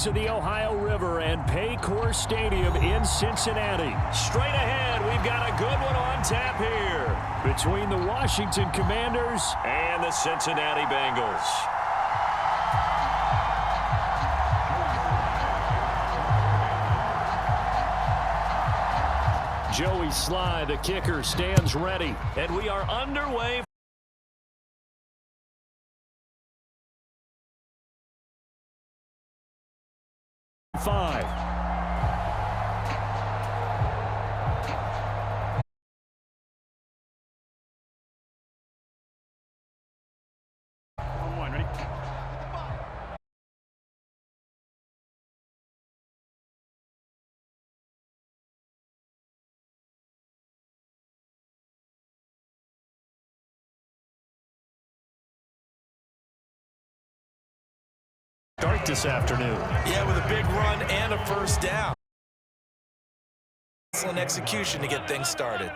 banks of the Ohio River and Paycor Stadium in Cincinnati. Straight ahead, we've got a good one on tap here between the Washington Commanders and the Cincinnati Bengals. Joey Sly, the kicker, stands ready, and we are underway. Five. One, ready? Start this afternoon. Yeah, with a big run and a first down. Excellent execution to get things started.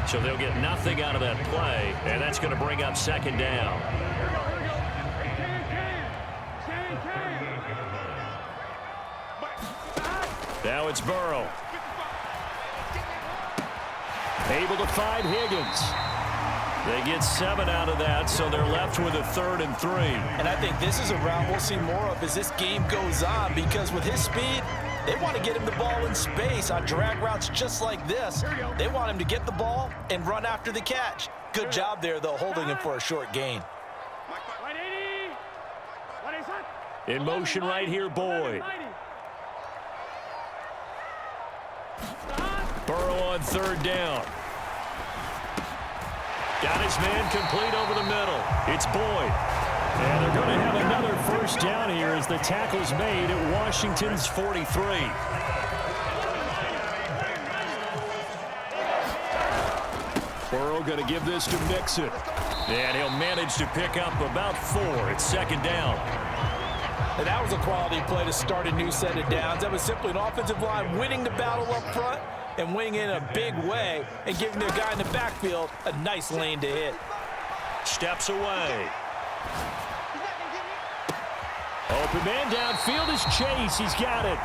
So they'll get nothing out of that play, and that's going to bring up second down. Now it's Burrow. Able to find Higgins. They get 7 out of that, so they're left with a 3rd and 3. And I think this is a round we'll see more of as this game goes on, because with his speed, they want to get him the ball in space on drag routes just like this. They want him to get the ball and run after the catch. Good job there, though, holding him for a short gain. In motion right here, Boyd. Burrow on 3rd down. Got his man complete over the middle. It's Boyd. And they're going to have another first down here as the tackle's made at Washington's 43. Burrow going to give this to Mixon. And he'll manage to pick up about 4. It's 2nd down. And that was a quality play to start a new set of downs. That was simply an offensive line winning the battle up front and winning in a big way and giving their guy in the backfield a nice lane to hit. Steps away. Open man downfield is Chase. He's got it.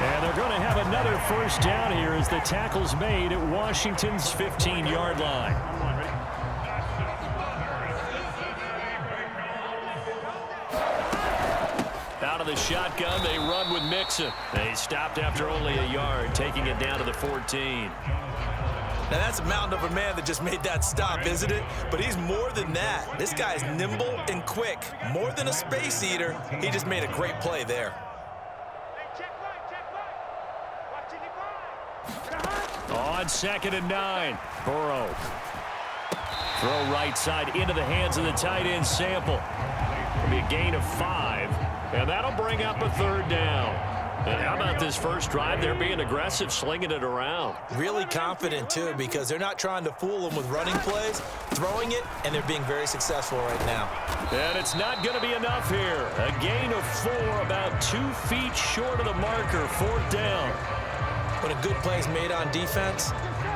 And they're going to have another first down here as the tackle's made at Washington's 15-yard line. Out of the shotgun, they run with Mixon. They stopped after only a yard, taking it down to the 14. Now that's a mountain of a man that just made that stop, isn't it? But he's more than that. This guy's nimble and quick. More than a space eater, he just made a great play there. On 2nd and 9, Burrow. Throw right side into the hands of the tight end, Sample. It'll be a gain of 5. And that'll bring up a 3rd down. And how about this first drive? They're being aggressive, slinging it around. Really confident, too, because they're not trying to fool them with running plays, throwing it, and they're being very successful right now. And it's not going to be enough here. A gain of 4, about 2 feet short of the marker, 4th down. When a good play is made on defense,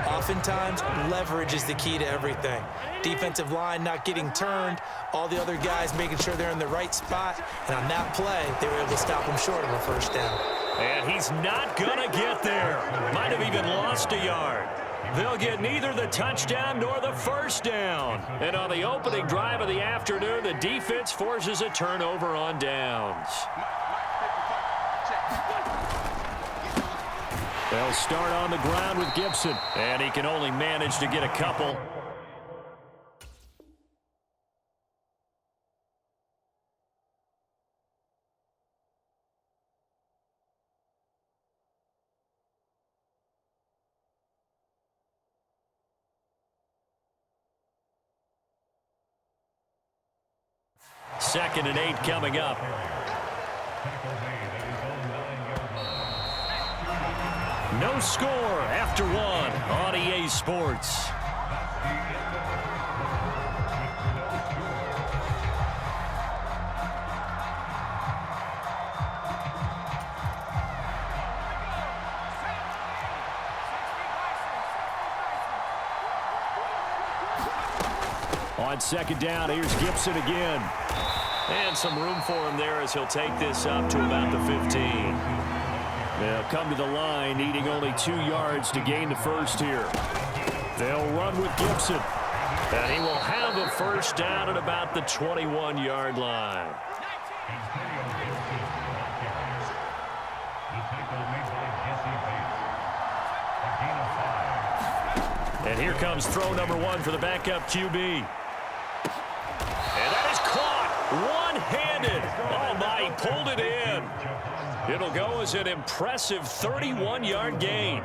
oftentimes leverage is the key to everything. Defensive line not getting turned, all the other guys making sure they're in the right spot, and on that play, they were able to stop him short of a first down. And he's not going to get there. Might have even lost a yard. They'll get neither the touchdown nor the first down. And on the opening drive of the afternoon, the defense forces a turnover on downs. They'll start on the ground with Gibson, and he can only manage to get a couple. Second and 8 coming up. No score after 1 on EA Sports. On second down, here's Gibson again. And some room for him there as he'll take this up to about the 15. They'll come to the line, needing only 2 yards to gain the first here. They'll run with Gibson. And he will have a first down at about the 21-yard line. And here comes throw number 1 for the backup QB. And that is caught one-handed. Oh, my, he pulled it in. It'll go as an impressive 31-yard gain.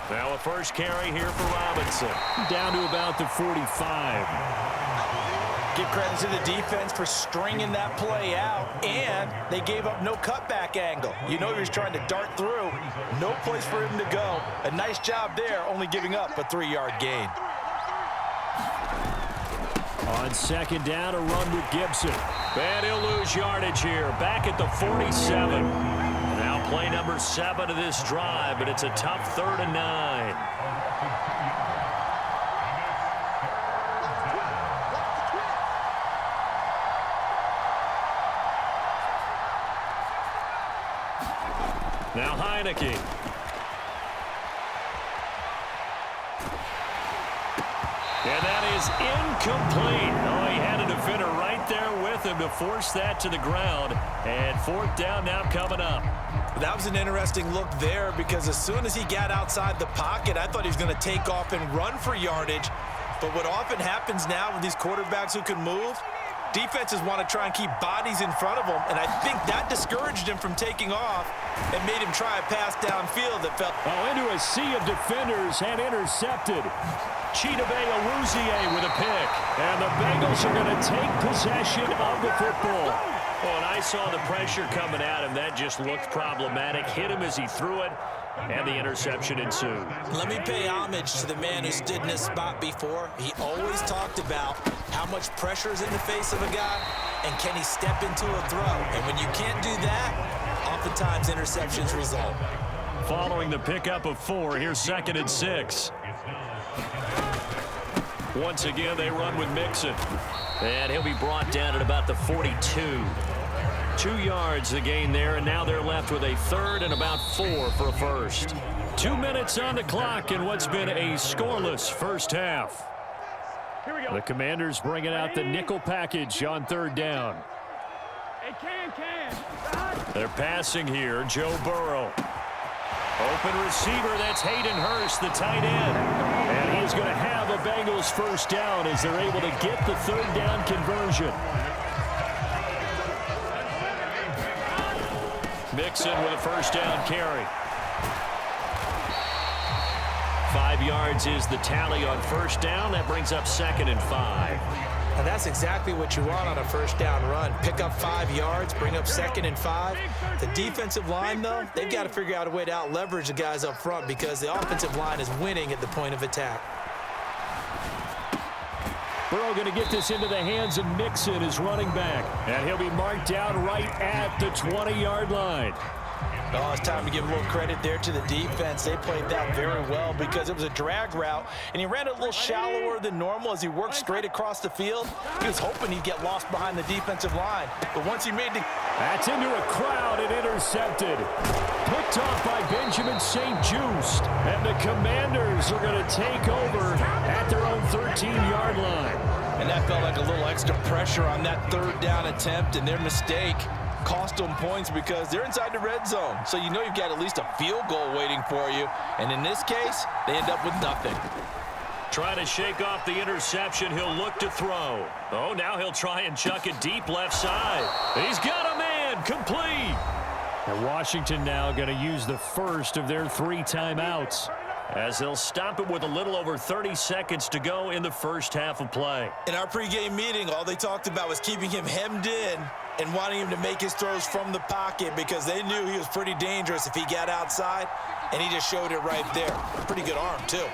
Now a first carry here for Robinson. Down to about the 45. Give credit to the defense for stringing that play out, and they gave up no cutback angle. You know he was trying to dart through. No place for him to go. A nice job there, only giving up a 3-yard gain. On second down, a run with Gibson. And he'll lose yardage here. Back at the 47. Now play number 7 of this drive, but it's a tough 3rd and 9. Now Heineke. And that is incomplete. Oh, he had a defender right there with him to force that to the ground. And 4th down now coming up. That was an interesting look there because as soon as he got outside the pocket, I thought he was going to take off and run for yardage. But what often happens now with these quarterbacks who can move, defenses want to try and keep bodies in front of them, and I think that discouraged him from taking off and made him try a pass downfield that fell. Oh, into a sea of defenders and intercepted. Chidobe Awuzie with a pick. And the Bengals are going to take possession of the football. Oh, and I saw the pressure coming at him. That just looked problematic. Hit him as he threw it, and the interception ensued. Let me pay homage to the man who stood in this spot before. He always talked about how much pressure is in the face of a guy, and can he step into a throw. And when you can't do that, oftentimes interceptions result. Following the pickup of 4, here's 2nd and 6. Once again, they run with Mixon. And he'll be brought down at about the 42. 2 yards the gain there, and now they're left with a 3rd and about 4 for a first. 2 minutes on the clock in what's been a scoreless first half. Here we go. The Commanders bringing out the nickel package on 3rd down. Hey, they're passing here. Joe Burrow. Open receiver, that's Hayden Hurst, the tight end. And he's going to have a Bengals first down as they're able to get the 3rd down conversion. Mixon with a first down carry. 5 yards is the tally on first down. That brings up 2nd and 5. And that's exactly what you want on a first down run. Pick up 5 yards, bring up 2nd and 5. The defensive line, though, they've got to figure out a way to out-leverage the guys up front because the offensive line is winning at the point of attack. Burrow going to get this into the hands of Mixon, his running back. And he'll be marked down right at the 20-yard line. Oh, it's time to give a little credit there to the defense. They played that very well because it was a drag route, and he ran it a little shallower than normal as he worked straight across the field. He was hoping he'd get lost behind the defensive line, but once he made the... That's into a crowd and intercepted. Picked off by Benjamin St-Juste, and the Commanders are going to take over at their own 13-yard line. And that felt like a little extra pressure on that 3rd down attempt, and their mistake cost them points because they're inside the red zone. So you know you've got at least a field goal waiting for you. And in this case, they end up with nothing. Trying to shake off the interception. He'll look to throw. Oh, now he'll try and chuck it deep left side. He's got a man. Complete. And Washington now going to use the first of their 3 timeouts as they'll stop it with a little over 30 seconds to go in the first half of play. In our pregame meeting, all they talked about was keeping him hemmed in and wanting him to make his throws from the pocket because they knew he was pretty dangerous if he got outside, and he just showed it right there. Pretty good arm, too.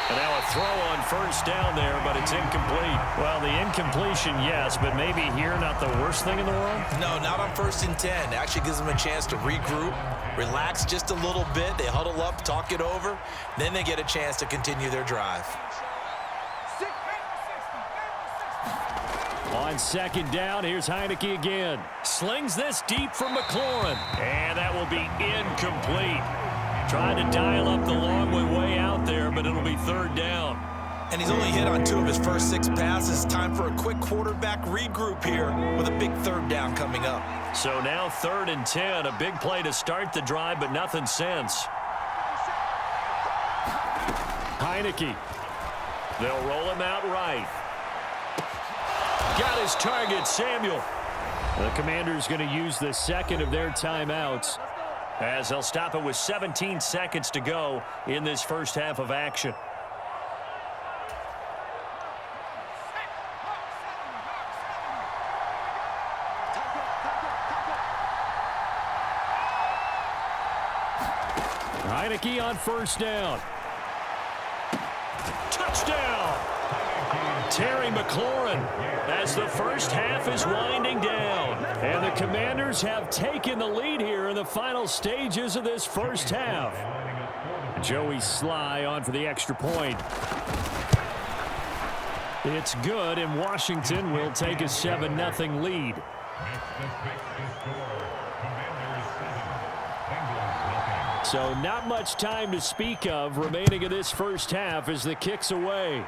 And now a throw on first down there, but it's incomplete. Well, the incompletion, yes, but maybe here not the worst thing in the world? No, not on 1st and 10. It actually gives them a chance to regroup, relax just a little bit. They huddle up, talk it over. Then they get a chance to continue their drive. On 2nd down, here's Heineke again. Slings this deep for McLaurin. And that will be incomplete. Trying to dial up the long way out there, but it'll be 3rd down. And he's only hit on 2 of his first 6 passes. Time for a quick quarterback regroup here with a big 3rd down coming up. So now 3rd and 10. A big play to start the drive, but nothing since. Heineke. They'll roll him out right. Got his target, Samuel. The Commanders going to use the 2nd of their timeouts, as they'll stop it with 17 seconds to go in this first half of action. Heineke on first down. Touchdown! Terry McLaurin, as the first half is winding down. And the Commanders have taken the lead here in the final stages of this first half. Joey Sly on for the extra point. It's good, and Washington will take a 7-0 lead. So not much time to speak of remaining in this first half as the kick's away.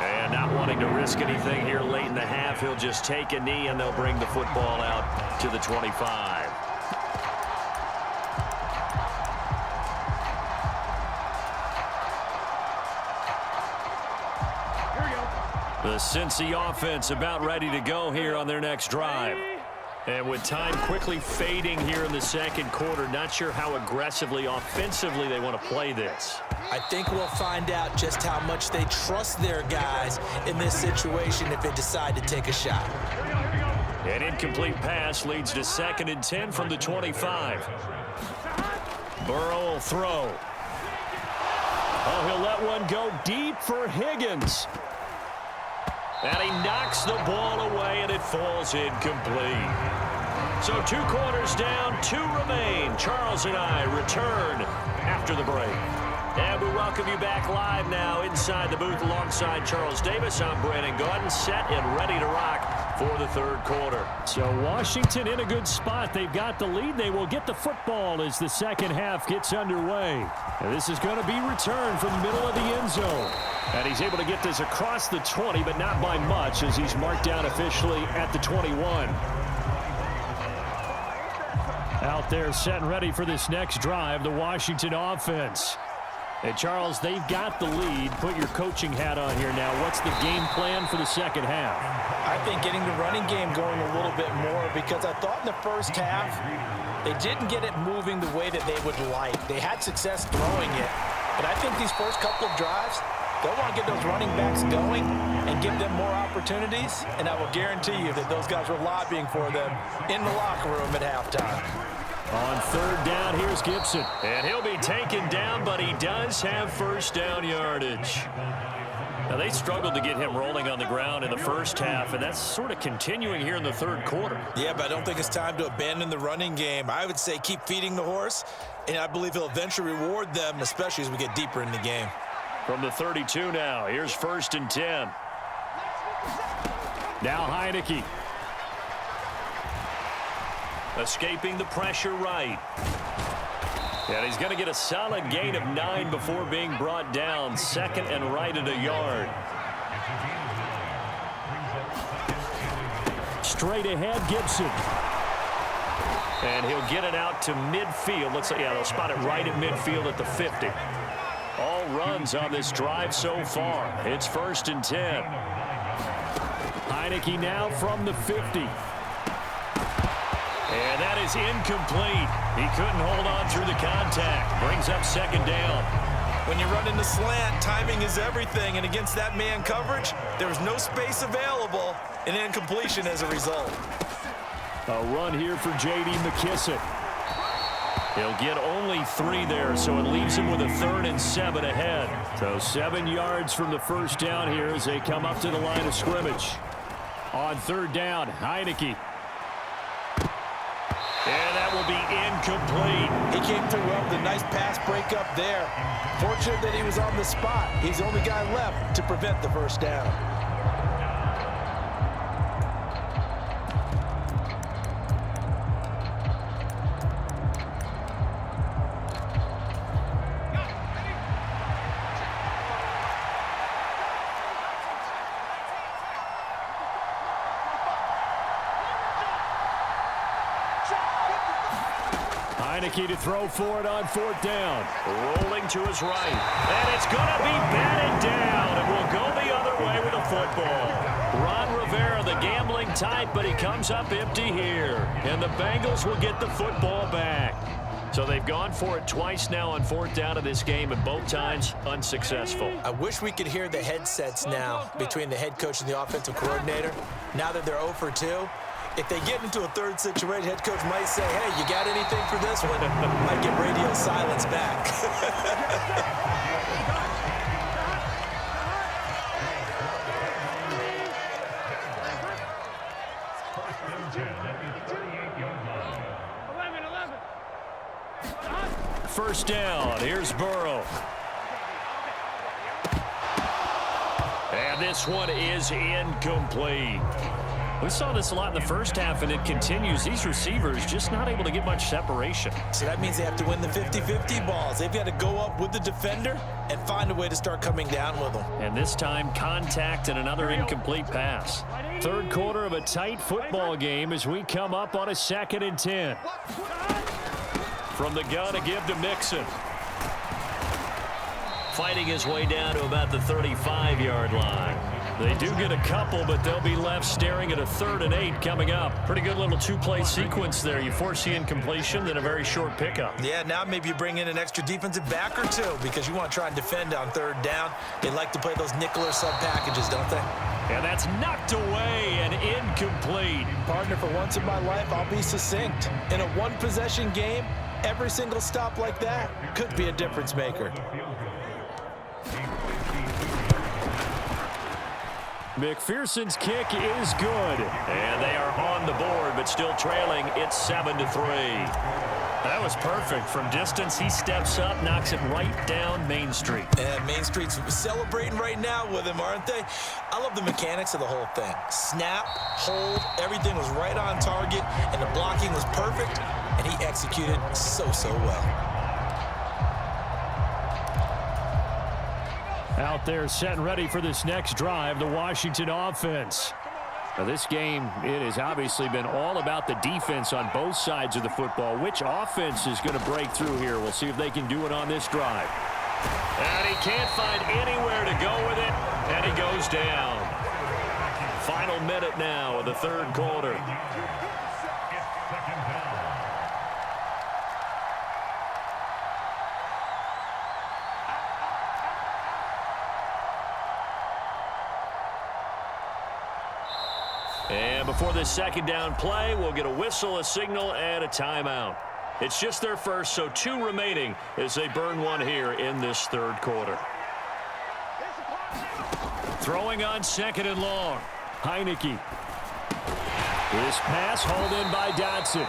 And not wanting to risk anything here late in the half, he'll just take a knee and they'll bring the football out to the 25. The Cincy offense about ready to go here on their next drive. And with time quickly fading here in the 2nd quarter, not sure how aggressively, offensively they want to play this. I think we'll find out just how much they trust their guys in this situation if they decide to take a shot. An incomplete pass leads to 2nd and 10 from the 25. Burrow will throw. Oh, he'll let one go deep for Higgins. And he knocks the ball away, and it falls incomplete. So 2 quarters down, 2 remain. Charles and I return after the break. And we welcome you back live now inside the booth alongside Charles Davis. I'm Brandon Gordon, set and ready to rock for the 3rd quarter. So Washington in a good spot. They've got the lead. They will get the football as the 2nd half gets underway. And this is going to be returned from the middle of the end zone. And he's able to get this across the 20, but not by much, as he's marked down officially at the 21. Out there set and ready for this next drive, the Washington offense. And Charles, they've got the lead. Put your coaching hat on here now. What's the game plan for the 2nd half? I think getting the running game going a little bit more, because I thought in the first half they didn't get it moving the way that they would like. They had success throwing it, but I think these first couple of drives, they'll want to get those running backs going and give them more opportunities, and I will guarantee you that those guys were lobbying for them in the locker room at halftime. On 3rd down, here's Gibson. And he'll be taken down, but he does have first down yardage. Now, they struggled to get him rolling on the ground in the first half, and that's sort of continuing here in the 3rd quarter. Yeah, but I don't think it's time to abandon the running game. I would say keep feeding the horse, and I believe he'll eventually reward them, especially as we get deeper in the game. From the 32 now, here's 1st and 10. Now Heineke. Escaping the pressure right. And he's going to get a solid gain of 9 before being brought down. 2nd and right at a yard. Straight ahead, Gibson. And he'll get it out to midfield. Looks like, yeah, they'll spot it right at midfield at the 50. All runs on this drive so far. It's 1st and 10. Heineke now from the 50. And that is incomplete. He couldn't hold on through the contact. Brings up 2nd down. When you run in the slant, timing is everything. And against that man coverage, there's no space available. An incompletion as a result. A run here for J.D. McKissick. He'll get only 3 there, so it leaves him with a 3rd and 7 ahead. So 7 yards from the first down here as they come up to the line of scrimmage. On 3rd down, Heineke. And that will be incomplete. He came through well with a nice pass breakup there. Fortunate that he was on the spot. He's the only guy left to prevent the first down. Heineke to throw for it on 4th down. Rolling to his right. And it's going to be batted down. It will go the other way with a football. Ron Rivera, the gambling type, but he comes up empty here. And the Bengals will get the football back. So they've gone for it twice now on 4th down of this game, and both times unsuccessful. I wish we could hear the headsets now between the head coach and the offensive coordinator. Now that they're 0 for 2. If they get into a 3rd situation, head coach might say, hey, you got anything for this one? Might get radio silence back. First down, here's Burrow. And this one is incomplete. We saw this a lot in the first half, and it continues. These receivers just not able to get much separation. So that means they have to win the 50-50 balls. They've got to go up with the defender and find a way to start coming down with them. And this time, contact and another incomplete pass. 3rd quarter of a tight football game as we come up on a 2nd and 10. From the gun to give to Mixon. Fighting his way down to about the 35-yard line. They do get a couple, but they'll be left staring at a 3rd and 8 coming up. Pretty good little 2-play sequence there. You force the incompletion, then a very short pickup. Yeah, now maybe you bring in an extra defensive back or 2 because you want to try and defend on 3rd down. They like to play those nickel or sub packages, don't they? And that's knocked away and incomplete. Partner, for once in my life, I'll be succinct. In a 1-possession game, every single stop like that could be a difference maker. McPherson's kick is good. And they are on the board, but still trailing. It's 7-3. That was perfect. From distance, he steps up, knocks it right down Main Street. And Main Street's celebrating right now with him, aren't they? I love the mechanics of the whole thing. Snap, hold, everything was right on target, and the blocking was perfect, and he executed so well. Out there set and ready for this next drive, the Washington offense. Now this game, it has obviously been all about the defense on both sides of the football. Which offense is going to break through here? We'll see if they can do it on this drive. And he can't find anywhere to go with it, and he goes down. Final minute now of the 3rd quarter. And before this 2nd down play, we'll get a whistle, a signal, and a timeout. It's just their first, so 2 remaining as they burn one here in this 3rd quarter. Throwing on 2nd and long. Heineke. This pass hauled in by Dotson.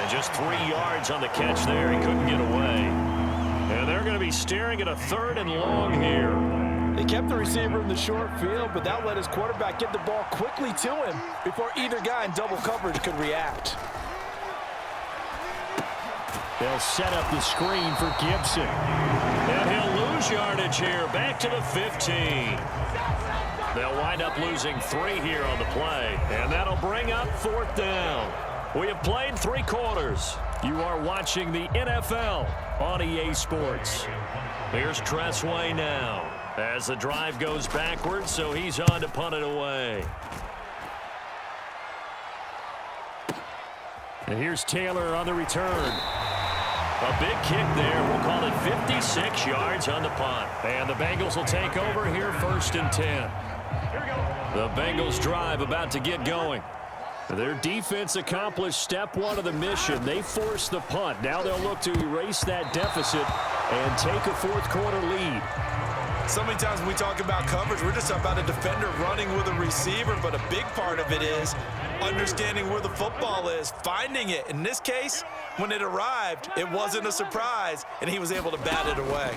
And just 3 yards on the catch there. He couldn't get away. And they're going to be staring at a 3rd and long here. They kept the receiver in the short field, but that let his quarterback get the ball quickly to him before either guy in double coverage could react. They'll set up the screen for Gibson. And he'll lose yardage here, back to the 15. They'll wind up losing 3 here on the play, and that'll bring up 4th down. We have played 3 quarters. You are watching the NFL on EA Sports. Here's Tressway now. As the drive goes backwards, so he's on to punt it away. And here's Taylor on the return. A big kick there. We'll call it 56 yards on the punt. And the Bengals will take over here 1st and 10. The Bengals drive about to get going. Their defense accomplished step one of the mission. They forced the punt. Now they'll look to erase that deficit and take a fourth quarter lead. So many times when we talk about coverage, we're just about a defender running with a receiver, but a big part of it is understanding where the football is, finding it. In this case, when it arrived, it wasn't a surprise, and he was able to bat it away.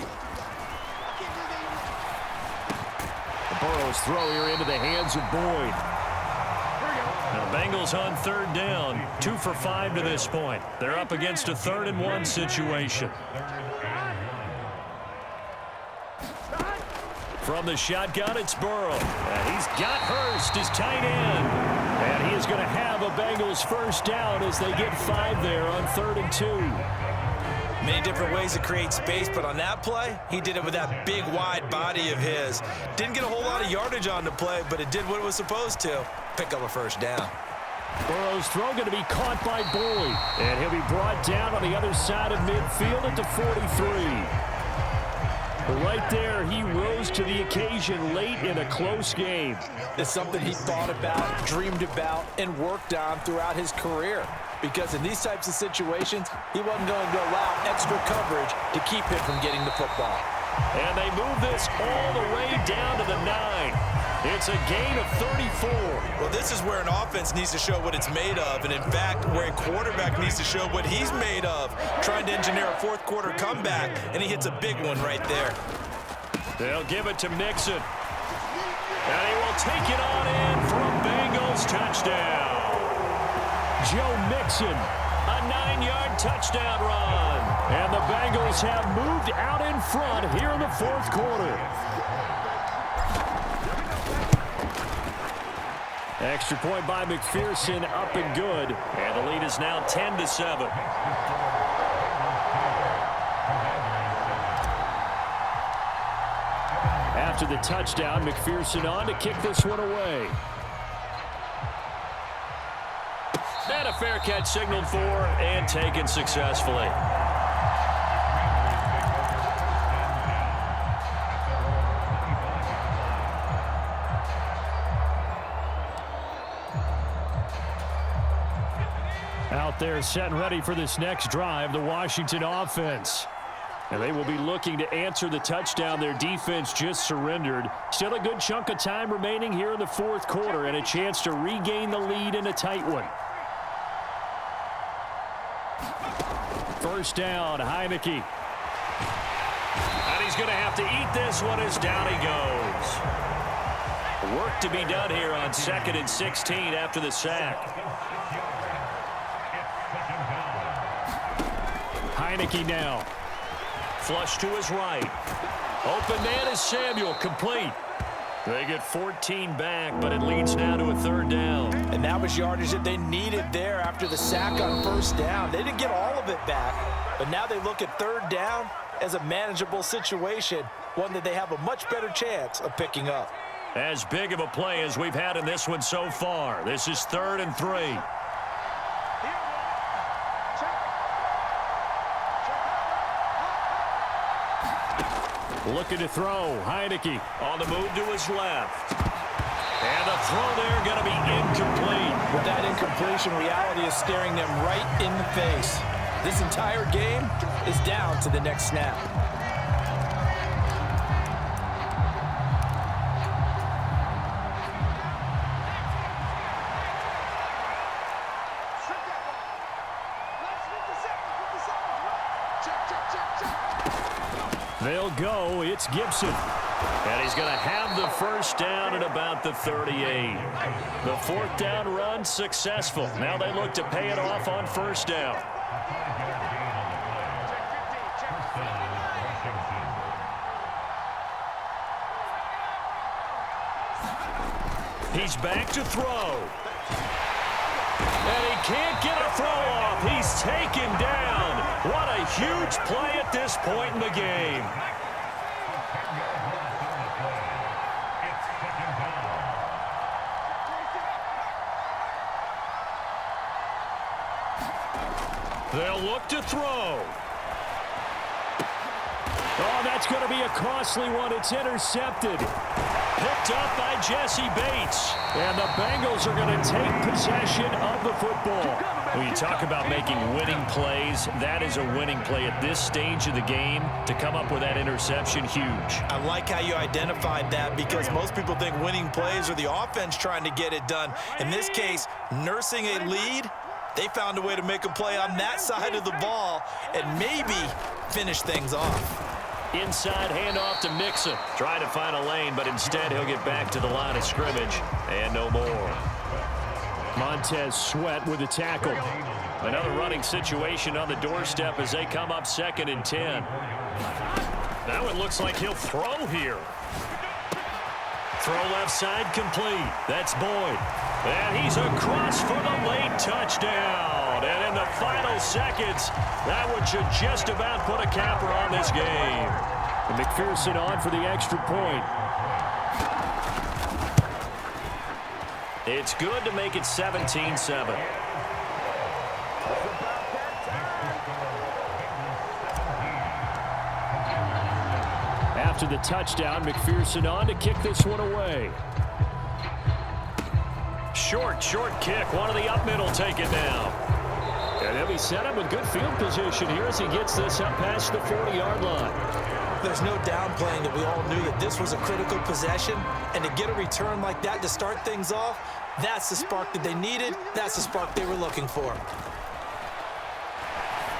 Burrow's throw here into the hands of Boyd. And the Bengals on third down, 2 for 5 to this point. They're up against a 3rd and 1 situation. From the shotgun, it's Burrow. And he's got Hurst, his tight end. And he is going to have a Bengals first down as they get 5 there on 3rd and 2. Many different ways to create space, but on that play, he did it with that big, wide body of his. Didn't get a whole lot of yardage on the play, but it did what it was supposed to. Pick up a first down. Burrow's throw going to be caught by Boyd. And he'll be brought down on the other side of midfield at the 43. But right there, he rose to the occasion late in a close game. It's something he thought about, dreamed about, and worked on throughout his career. Because in these types of situations, he wasn't going to allow extra coverage to keep him from getting the football. And they move this all the way down to the 9. It's a gain of 34. Well, this is where an offense needs to show what it's made of. And in fact, where a quarterback needs to show what he's made of. Trying to engineer a fourth quarter comeback, and he hits a big one right there. They'll give it to Mixon. And he will take it on in for a Bengals touchdown. Joe Mixon, a 9-yard touchdown run. And the Bengals have moved out in front here in the fourth quarter. Extra point by McPherson, up and good. And the lead is now 10-7. After the touchdown, McPherson on to kick this one away. And a fair catch signaled for and taken successfully. Out there set and ready for this next drive, the Washington offense. And they will be looking to answer the touchdown their defense just surrendered. Still a good chunk of time remaining here in the fourth quarter and a chance to regain the lead in a tight one. First down, Heineke. And he's going to have to eat this one as down he goes. Work to be done here on 2nd and 16 after the sack. Heineke now. Flush to his right. Open man is Samuel, complete. They get 14 back, but it leads now to a 3rd down. And that was yardage that they needed there after the sack on first down. They didn't get all of it back, but now they look at 3rd down as a manageable situation, one that they have a much better chance of picking up. As big of a play as we've had in this one so far. This is 3rd and 3. Looking to throw. Heineke on the move to his left. And the throw there going to be incomplete. With that incompletion, reality is staring them right in the face. This entire game is down to the next snap. They'll go. It's Gibson. And he's going to have the first down at about the 38. The 4th down run successful. Now they look to pay it off on first down. He's back to throw. And he can't get a throw off. He's taken down. What a huge play at this point in the game. They'll look to throw. Oh, that's going to be a costly one. It's intercepted. Picked up by Jesse Bates. And the Bengals are going to take possession of the football. When you talk about making winning plays, that is a winning play at this stage of the game. To come up with that interception, huge. I like how you identified that, because most people think winning plays are the offense trying to get it done. In this case, nursing a lead, they found a way to make a play on that side of the ball and maybe finish things off. Inside handoff to Mixon. Trying to find a lane, but instead he'll get back to the line of scrimmage. And no more. Montez Sweat with a tackle. Another running situation on the doorstep as they come up 2nd and 10. Now it looks like he'll throw here. Throw left side complete. That's Boyd. And he's across for the late touchdown. And in the final seconds, that one should just about put a capper on this game. And McPherson on for the extra point. It's good to make it 17-7. After the touchdown, McPherson on to kick this one away. Short kick. One of the up middle taken down. And he'll be set up with good field position here as he gets this up past the 40-yard line. There's no downplaying that we all knew that this was a critical possession, and to get a return like that to start things off, that's the spark that they needed. That's the spark they were looking for.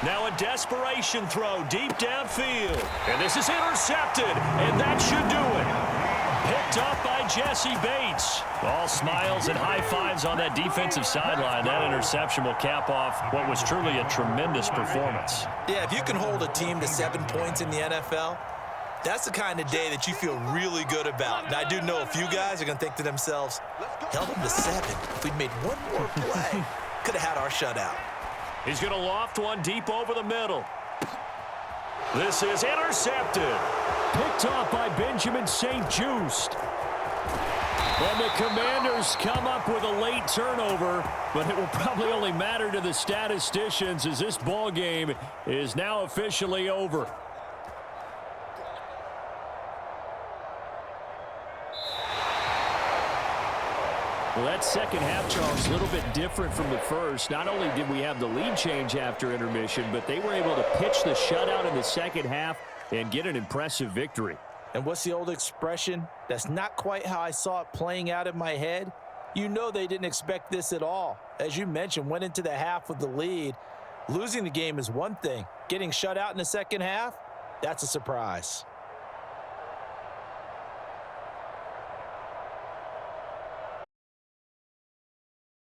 Now a desperation throw deep downfield. And this is intercepted, and that should do it. Picked up by Jesse Bates. All smiles and high fives on that defensive sideline. That interception will cap off what was truly a tremendous performance. Yeah, if you can hold a team to 7 points in the NFL, that's the kind of day that you feel really good about. And I do know a few guys are going to think to themselves, held them to 7. If we'd made one more play, could have had our shutout. He's going to loft one deep over the middle. This is intercepted. Picked off by Benjamin St-Juste. And the Commanders come up with a late turnover, but it will probably only matter to the statisticians as this ball game is now officially over. Well, that second half, Charles, a little bit different from the first. Not only did we have the lead change after intermission, but they were able to pitch the shutout in the second half and get an impressive victory. And what's the old expression? That's not quite how I saw it playing out in my head. You know they didn't expect this at all. As you mentioned, went into the half with the lead. Losing the game is one thing. Getting shut out in the second half, that's a surprise.